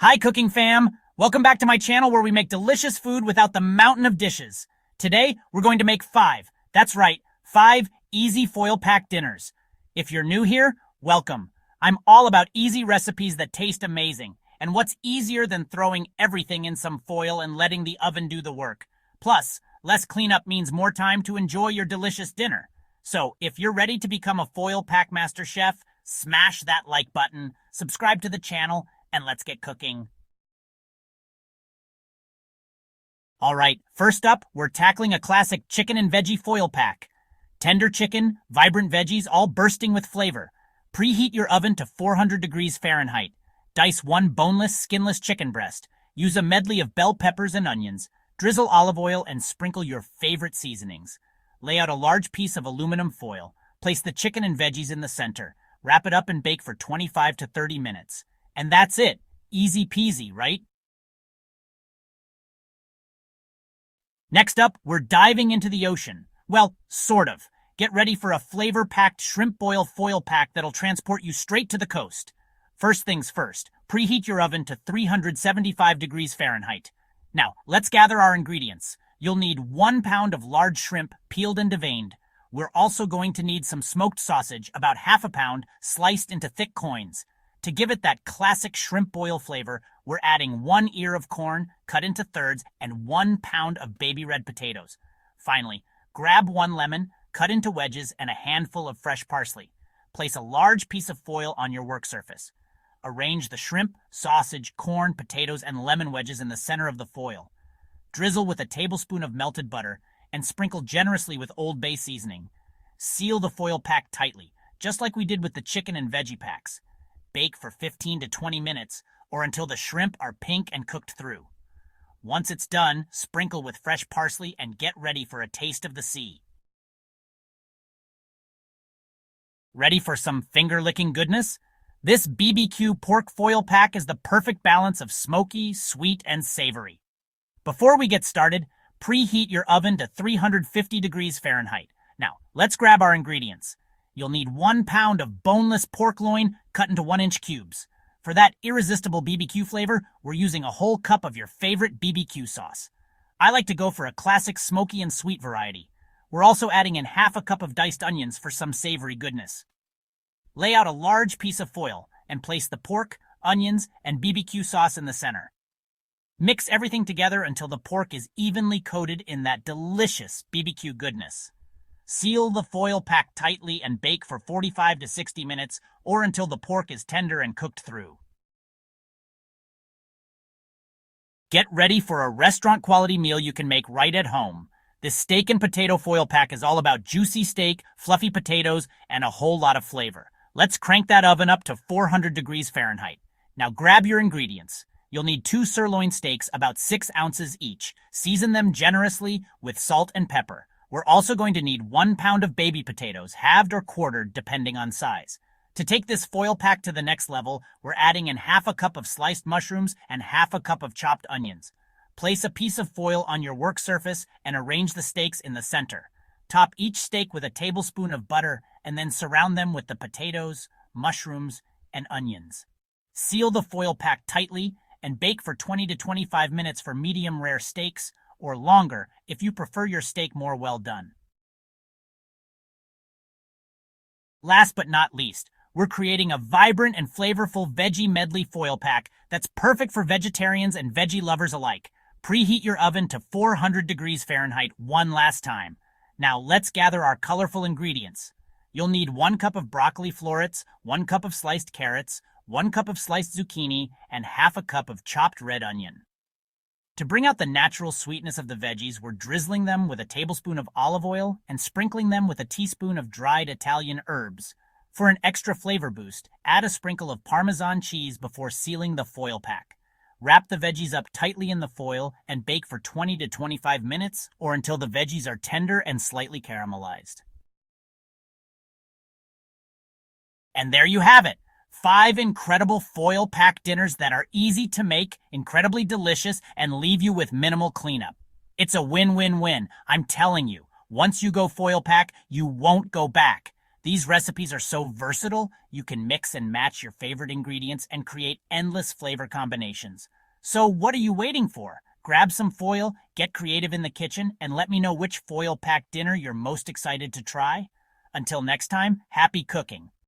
Hi, cooking fam! Welcome back to my channel where we make delicious food without the mountain of dishes. Today, we're going to make 5. That's right, 5 easy foil pack dinners. If you're new here, welcome. I'm all about easy recipes that taste amazing. And what's easier than throwing everything in some foil and letting the oven do the work? Plus, less cleanup means more time to enjoy your delicious dinner. So, if you're ready to become a foil pack master chef, smash that like button, subscribe to the channel, and let's get cooking. All right, first up, we're tackling a classic chicken and veggie foil pack. Tender chicken, vibrant veggies, all bursting with flavor. Preheat your oven to 400 degrees Fahrenheit. Dice 1 boneless, skinless chicken breast. Use a medley of bell peppers and onions. Drizzle olive oil and sprinkle your favorite seasonings. Lay out a large piece of aluminum foil. Place the chicken and veggies in the center. Wrap it up and bake for 25 to 30 minutes. And that's it. Easy peasy, right? Next up, we're diving into the ocean. Well, sort of. Get ready for a flavor-packed shrimp boil foil pack that'll transport you straight to the coast. First things first, preheat your oven to 375 degrees Fahrenheit. Now, let's gather our ingredients. You'll need 1 pound of large shrimp, peeled and deveined. We're also going to need some smoked sausage, about half a pound, sliced into thick coins. To give it that classic shrimp boil flavor, we're adding 1 ear of corn, cut into thirds, and 1 pound of baby red potatoes. Finally, grab 1 lemon, cut into wedges, and a handful of fresh parsley. Place a large piece of foil on your work surface. Arrange the shrimp, sausage, corn, potatoes, and lemon wedges in the center of the foil. Drizzle with a tablespoon of melted butter, and sprinkle generously with Old Bay seasoning. Seal the foil pack tightly, just like we did with the chicken and veggie packs. Bake for 15 to 20 minutes, or until the shrimp are pink and cooked through. Once it's done, sprinkle with fresh parsley and get ready for a taste of the sea. Ready for some finger-licking goodness? This BBQ pork foil pack is the perfect balance of smoky, sweet, and savory. Before we get started, preheat your oven to 350 degrees Fahrenheit. Now, let's grab our ingredients. You'll need 1 pound of boneless pork loin cut into 1-inch cubes. For that irresistible BBQ flavor, we're using a whole cup of your favorite BBQ sauce. I like to go for a classic smoky and sweet variety. We're also adding in half a cup of diced onions for some savory goodness. Lay out a large piece of foil and place the pork, onions, and BBQ sauce in the center. Mix everything together until the pork is evenly coated in that delicious BBQ goodness. Seal the foil pack tightly and bake for 45 to 60 minutes or until the pork is tender and cooked through. Get ready for a restaurant-quality meal you can make right at home. This steak and potato foil pack is all about juicy steak, fluffy potatoes, and a whole lot of flavor. Let's crank that oven up to 400 degrees Fahrenheit. Now grab your ingredients. You'll need 2 sirloin steaks, about 6 ounces each. Season them generously with salt and pepper. We're also going to need 1 pound of baby potatoes, halved or quartered depending on size. To take this foil pack to the next level, we're adding in half a cup of sliced mushrooms and half a cup of chopped onions. Place a piece of foil on your work surface and arrange the steaks in the center. Top each steak with a tablespoon of butter and then surround them with the potatoes, mushrooms, and onions. Seal the foil pack tightly and bake for 20 to 25 minutes for medium rare steaks, or longer if you prefer your steak more well done. Last but not least, we're creating a vibrant and flavorful veggie medley foil pack that's perfect for vegetarians and veggie lovers alike. Preheat your oven to 400 degrees Fahrenheit one last time. Now let's gather our colorful ingredients. You'll need 1 cup of broccoli florets, 1 cup of sliced carrots, 1 cup of sliced zucchini, and half a cup of chopped red onion. To bring out the natural sweetness of the veggies, we're drizzling them with a tablespoon of olive oil and sprinkling them with a teaspoon of dried Italian herbs. For an extra flavor boost, add a sprinkle of Parmesan cheese before sealing the foil pack. Wrap the veggies up tightly in the foil and bake for 20 to 25 minutes or until the veggies are tender and slightly caramelized. And there you have it. 5 incredible foil pack dinners that are easy to make, incredibly delicious, and leave you with minimal cleanup. It's a win-win-win. I'm telling you, once you go foil pack, you won't go back. These recipes are so versatile, you can mix and match your favorite ingredients and create endless flavor combinations. So what are you waiting for? Grab some foil, get creative in the kitchen, and let me know which foil-packed dinner you're most excited to try. Until next time, happy cooking!